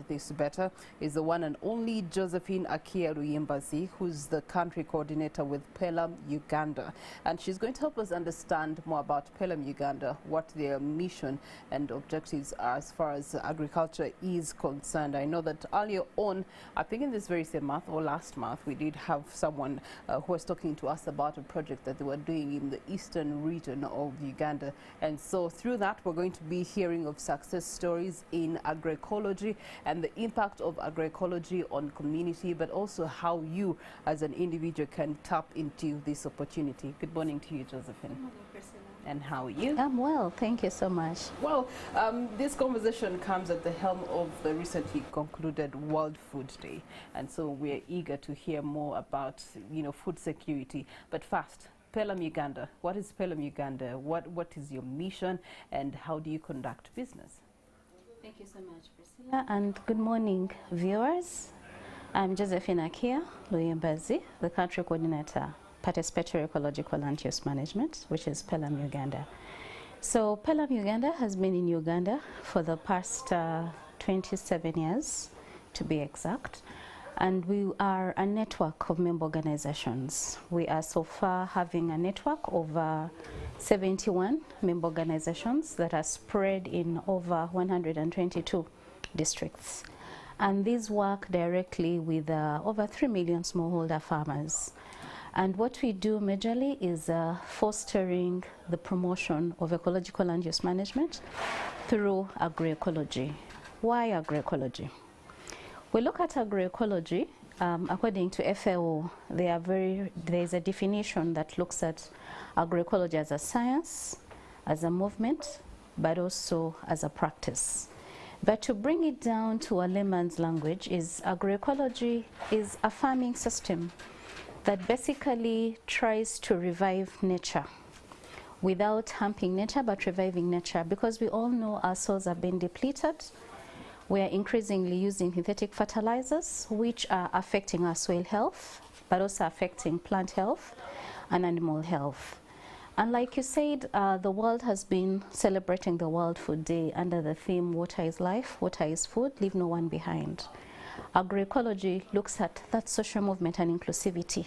This better is the one and only Josephine Akia Luyembazi, who's the country coordinator with Pelham Uganda, and she's going to help us understand more about Pelham Uganda, what their mission and objectives are as far as agriculture is concerned. I know that earlier on, I think in this very same month or last month, we did have someone who was talking to us about a project that they were doing in the eastern region of Uganda, and so through that we're going to be hearing of success stories in agroecology and the impact of agroecology on community, but also how you as an individual can tap into this opportunity. Good morning to you, Josephine. Good morning, Priscilla. And how are you? I'm well, thank you so much. Well, this conversation comes at the helm of the recently concluded World Food Day, and so we're eager to hear more about, food security. But first, Pelham Uganda. What is Pelham Uganda? What is your mission, and how do you conduct business? Thank you so much, Priscilla, and good morning, viewers. I'm Josephine Akia Luyembazi, the country coordinator, Participatory Ecological Land Use Management, which is Pelham Uganda. So Pelham Uganda has been in Uganda for the past 27 years, to be exact. And we are a network of member organizations. We are so far having a network of 71 member organizations that are spread in over 122 districts. And these work directly with over 3 million smallholder farmers. And what we do majorly is fostering the promotion of ecological land use management through agroecology. Why agroecology? We look at agroecology, according to FAO, there is a definition that looks at agroecology as a science, as a movement, but also as a practice. But to bring it down to a layman's language, agroecology is a farming system that basically tries to revive nature without harming nature, but reviving nature, because we all know our soils have been depleted. We are increasingly using synthetic fertilizers, which are affecting our soil health, but also affecting plant health and animal health. And like you said, the world has been celebrating the World Food Day under the theme, water is life, water is food, leave no one behind. Agroecology looks at that social movement and inclusivity.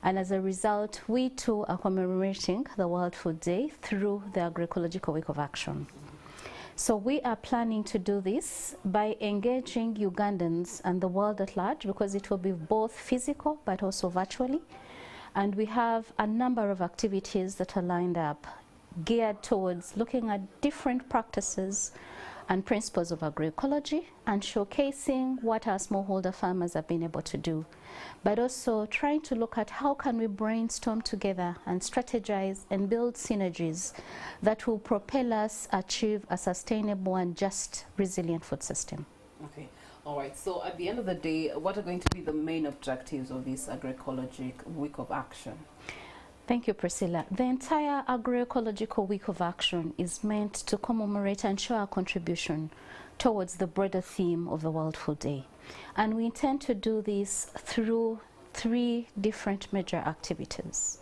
And as a result, we too are commemorating the World Food Day through the Agroecological Week of Action. So we are planning to do this by engaging Ugandans and the world at large, because it will be both physical but also virtually. And we have a number of activities that are lined up geared towards looking at different practices and principles of agroecology and showcasing what our smallholder farmers have been able to do, but also trying to look at how can we brainstorm together and strategize and build synergies that will propel us achieve a sustainable and just resilient food system. Okay. All right, so at the end of the day, what are going to be the main objectives of this Agroecologic Week of Action? Thank you, Priscilla. The entire Agroecological Week of Action is meant to commemorate and show our contribution towards the broader theme of the World Food Day. And we intend to do this through 3 different major activities.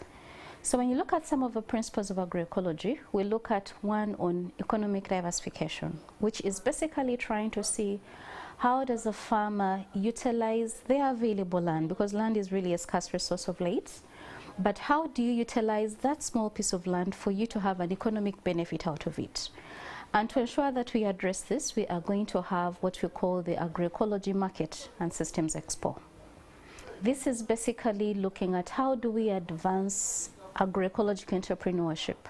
So when you look at some of the principles of agroecology, we look at one on economic diversification, which is basically trying to see how does a farmer utilize their available land, because land is really a scarce resource of late. But how do you utilize that small piece of land for you to have an economic benefit out of it? And to ensure that we address this, we are going to have what we call the Agroecology Market and Systems Expo. This is basically looking at how do we advance agroecological entrepreneurship,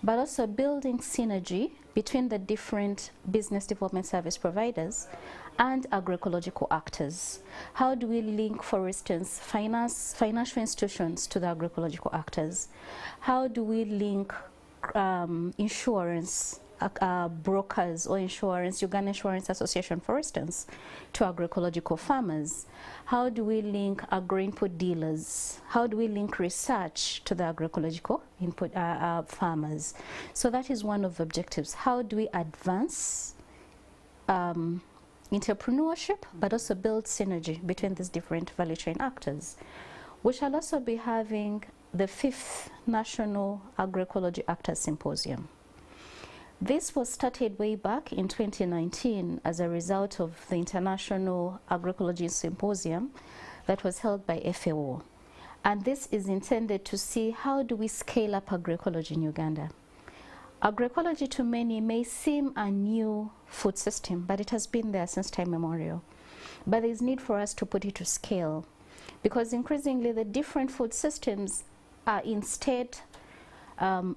but also building synergy between the different business development service providers and agroecological actors. How do we link, for instance, financial institutions to the agroecological actors? How do we link insurance brokers or Uganda Insurance Association, for instance, to agroecological farmers? How do we link agro-input dealers? How do we link research to the agroecological input farmers? So that is one of the objectives. How do we advance entrepreneurship, but also build synergy between these different value chain actors? We shall also be having the 5th National Agroecology Actors Symposium. This was started way back in 2019 as a result of the International Agroecology Symposium that was held by FAO. And this is intended to see how do we scale up agroecology in Uganda. Agroecology to many may seem a new food system, but it has been there since time immemorial. But there is need for us to put it to scale, because increasingly the different food systems are instead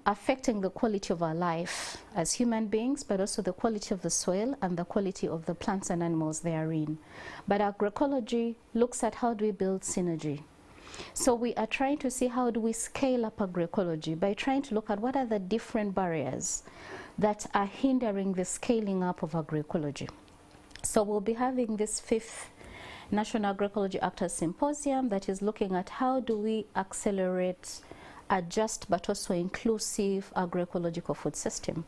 affecting the quality of our life as human beings, but also the quality of the soil and the quality of the plants and animals therein. But agroecology looks at how do we build synergy. So we are trying to see how do we scale up agroecology by trying to look at what are the different barriers that are hindering the scaling up of agroecology. So we'll be having this 5th National Agroecology Actors Symposium that is looking at how do we accelerate a just but also inclusive agroecological food system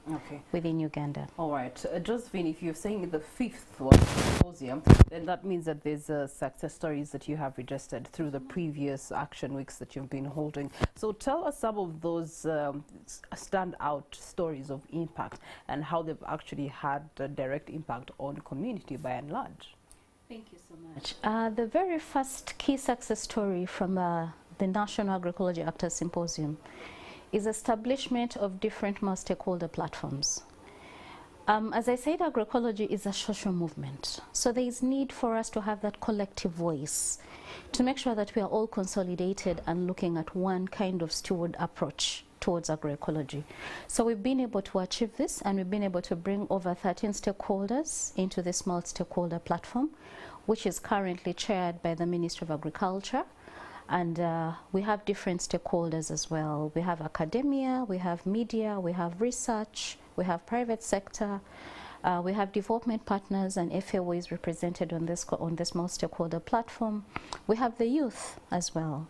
within Uganda. All right. Josephine, if you're saying the 5th one, symposium, then that means that there's success stories that you have registered through the previous action weeks that you've been holding. So tell us some of those standout stories of impact and how they've actually had a direct impact on the community by and large. Thank you so much. The very first key success story from the National Agroecology Actors Symposium is establishment of different multi-stakeholder platforms. As I said, agroecology is a social movement. So there is need for us to have that collective voice to make sure that we are all consolidated and looking at one kind of steward approach towards agroecology. So we've been able to achieve this, and we've been able to bring over 13 stakeholders into this multi-stakeholder platform, which is currently chaired by the Ministry of Agriculture. And we have different stakeholders as well. We have academia, we have media, we have research, we have private sector, we have development partners, and FAO is represented on this multi-stakeholder platform. We have the youth as well.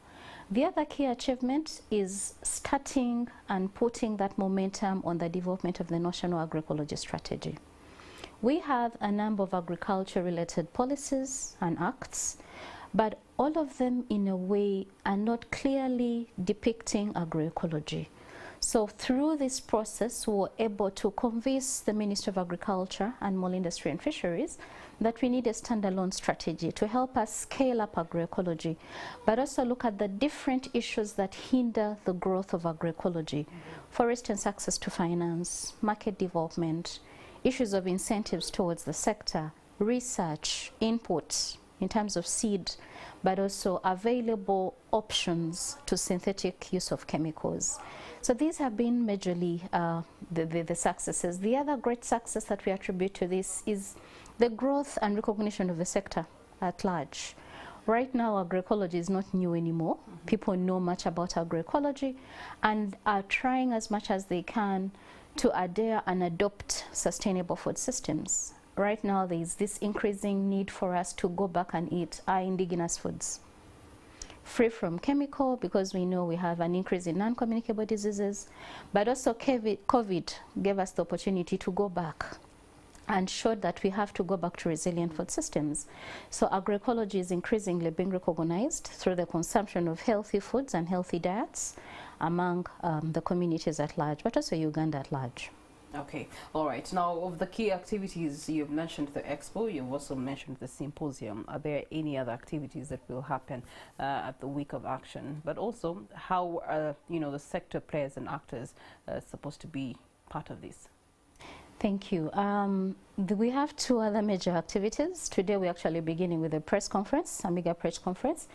The other key achievement is starting and putting that momentum on the development of the National Agroecology Strategy. We have a number of agriculture-related policies and acts, but all of them in a way are not clearly depicting agroecology. So through this process, we were able to convince the Ministry of Agriculture and Mall Industry and Fisheries that we need a standalone strategy to help us scale up agroecology, but also look at the different issues that hinder the growth of agroecology. For instance, access to finance, market development, issues of incentives towards the sector, research, input in terms of seed, but also available options to synthetic use of chemicals. So these have been majorly the successes. The other great success that we attribute to this is the growth and recognition of the sector at large. Right now, agroecology is not new anymore. People know much about agroecology and are trying as much as they can to adhere and adopt sustainable food systems. Right now, there is this increasing need for us to go back and eat our indigenous foods, free from chemical, because we know we have an increase in non-communicable diseases, but also COVID gave us the opportunity to go back and showed that we have to go back to resilient food systems. So agroecology is increasingly being recognized through the consumption of healthy foods and healthy diets among the communities at large, but also Uganda at large. Okay, all right. Now, of the key activities, you've mentioned the Expo, you've also mentioned the Symposium. Are there any other activities that will happen at the week of action? But also, how you know, the sector players and actors supposed to be part of this? Thank you. We have two other major activities. Today we're actually beginning with a press conference, a mega press conference,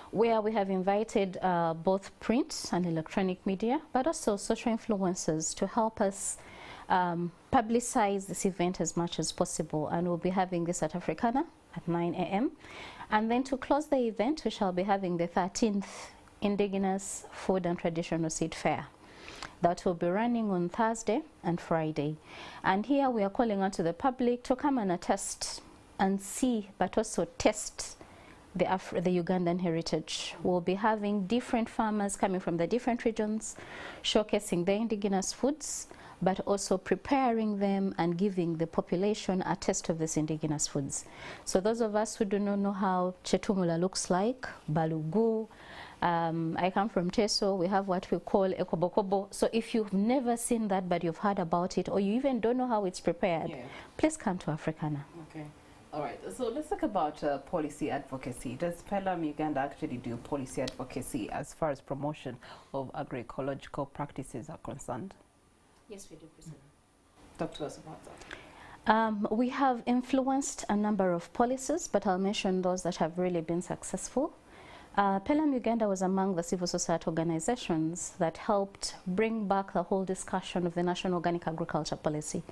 where we have invited both print and electronic media, but also social influencers to help us publicize this event as much as possible. And we'll be having this at Africana at 9 a.m. And then to close the event, we shall be having the 13th Indigenous Food and Traditional Seed Fair. That will be running on Thursday and Friday. And here we are calling on to the public to come and attest and see, but also test the Ugandan heritage. We'll be having different farmers coming from the different regions, showcasing their indigenous foods, but also preparing them and giving the population a taste of these indigenous foods. So those of us who do not know how chetumula looks like, balugu, I come from Teso, we have what we call ekobokobo. So if you've never seen that but you've heard about it, or you even don't know how it's prepared, please come to Africana. Okay. All right, so let's talk about policy advocacy. Does Pelham Uganda actually do policy advocacy as far as promotion of agroecological practices are concerned? Yes, we do, Priscilla. Talk to us about that. We have influenced a number of policies, but I'll mention those that have really been successful. Pelham Uganda was among the civil society organizations that helped bring back the whole discussion of the National Organic Agriculture Policy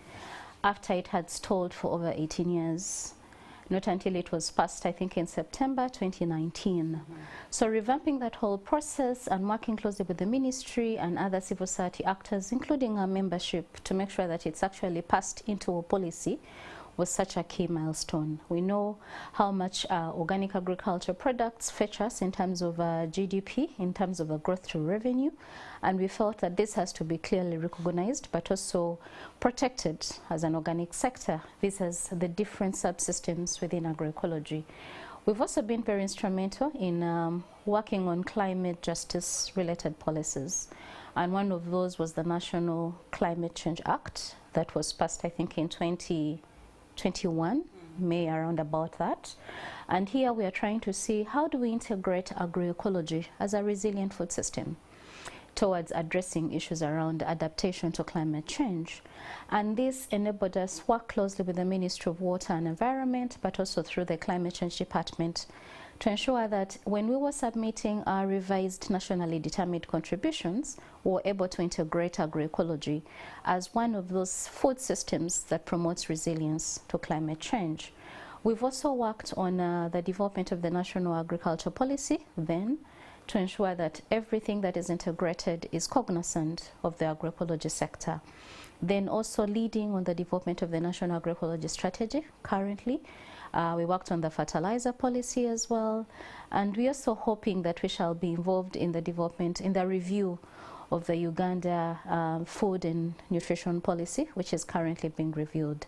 after it had stalled for over 18 years. Not until it was passed, I think, in September 2019. So revamping that whole process and working closely with the ministry and other civil society actors, including our membership, to make sure that it's actually passed into a policy was such a key milestone. We know how much organic agriculture products fetch us in terms of GDP, in terms of growth to revenue, and we felt that this has to be clearly recognized but also protected as an organic sector versus the different subsystems within agroecology. We've also been very instrumental in working on climate justice related policies, and one of those was the National Climate Change Act that was passed, I think, in 2021, May, around about that. And here we are trying to see how do we integrate agroecology as a resilient food system towards addressing issues around adaptation to climate change. And this enabled us to work closely with the Ministry of Water and Environment, but also through the Climate Change Department, to ensure that when we were submitting our revised nationally determined contributions, we were able to integrate agroecology as one of those food systems that promotes resilience to climate change. We've also worked on the development of the National Agriculture Policy then, to ensure that everything that is integrated is cognizant of the agroecology sector. Then also leading on the development of the National Agroecology Strategy currently. We worked on the fertilizer policy as well, and we're also hoping that we shall be involved in the development, in the review of the Uganda food and nutrition policy, which is currently being reviewed.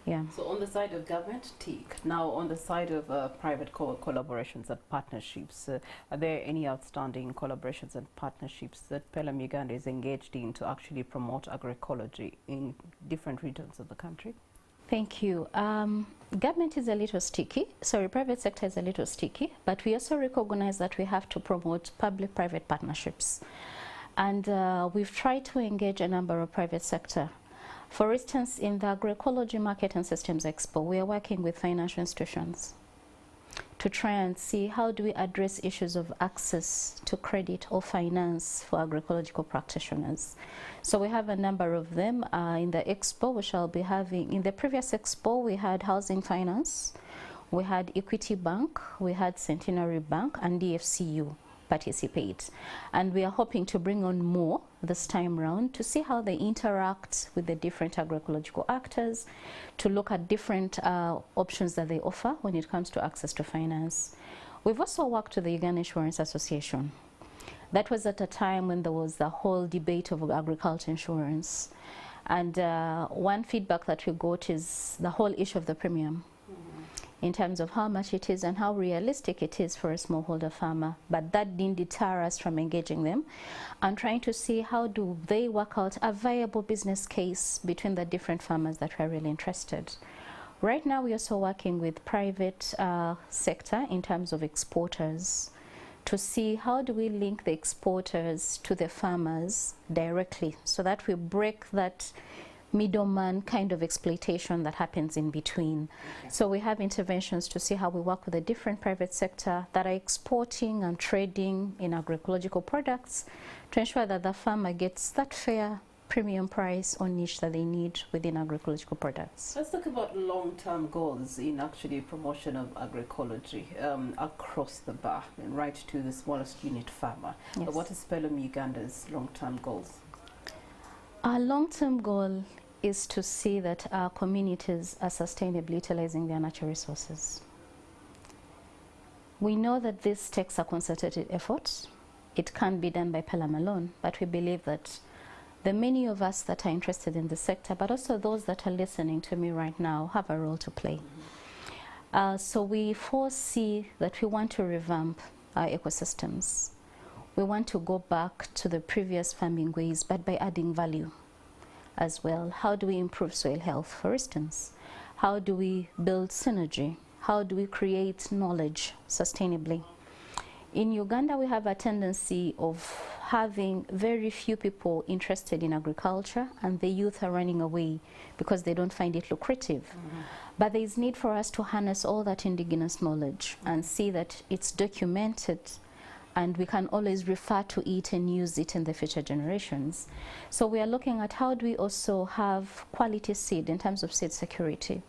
Yeah. So on the side of government, TIC. Now on the side of private collaborations and partnerships, are there any outstanding collaborations and partnerships that Pelham Uganda is engaged in to actually promote agroecology in different regions of the country? Thank you. Government is a little sticky, private sector is a little sticky, but we also recognize that we have to promote public-private partnerships. And we've tried to engage a number of private sector. For instance, in the Agroecology Market and Systems Expo, we are working with financial institutions to try and see how do we address issues of access to credit or finance for agroecological practitioners. So we have a number of them. In the Expo, we shall be having, in the previous Expo, we had Housing Finance, we had Equity Bank, we had Centenary Bank, and DFCU participate. And we are hoping to bring on more this time round to see how they interact with the different agroecological actors, to look at different options that they offer when it comes to access to finance. We've also worked with the Uganda Insurance Association. That was at a time when there was the whole debate of agriculture insurance. And one feedback that we got is the whole issue of the premium, in terms of how much it is and how realistic it is for a smallholder farmer. But that didn't deter us from engaging them and trying to see how do they work out a viable business case between the different farmers that were really interested. Right now, we're also working with private sector in terms of exporters to see how do we link the exporters to the farmers directly so that we break that middleman kind of exploitation that happens in between. Okay. So we have interventions to see how we work with the different private sector that are exporting and trading in agroecological products to ensure that the farmer gets that fair premium price or niche that they need within agroecological products. Let's talk about long-term goals in actually promotion of agroecology across the bar and right to the smallest unit farmer. Yes. What is Pelham Uganda's long-term goals? Our long-term goal is to see that our communities are sustainably utilizing their natural resources. We know that this takes a concerted effort. It can't be done by Pelham alone, but we believe that the many of us that are interested in the sector, but also those that are listening to me right now, have a role to play. So we foresee that we want to revamp our ecosystems. We want to go back to the previous farming ways, but by adding value as well. How do we improve soil health, for instance? How do we build synergy? How do we create knowledge sustainably? In Uganda, we have a tendency of having very few people interested in agriculture, and the youth are running away because they don't find it lucrative. But there is need for us to harness all that indigenous knowledge and see that it's documented, and we can always refer to it and use it in the future generations. So we are looking at how do we also have quality seed in terms of seed security,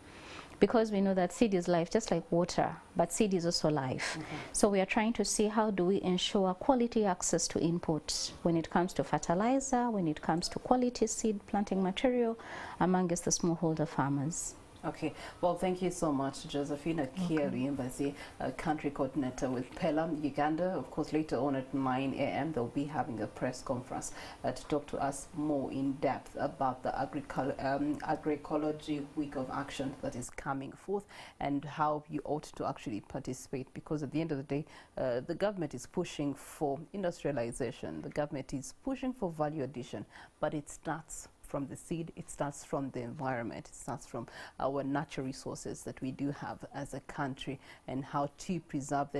because we know that seed is life, just like water, but seed is also life. So we are trying to see how do we ensure quality access to inputs when it comes to fertilizer, when it comes to quality seed planting material amongst the smallholder farmers. Okay, well, thank you so much, Josephine Luyimbazi, country coordinator with Pelham, Uganda. Of course, later on at 9 a.m. they'll be having a press conference to talk to us more in depth about the Agroecology Week of Action that is coming forth and how you ought to actually participate, because at the end of the day, the government is pushing for industrialization, the government is pushing for value addition, but it starts from the seed, it starts from the environment, it starts from our natural resources that we do have as a country and how to preserve them.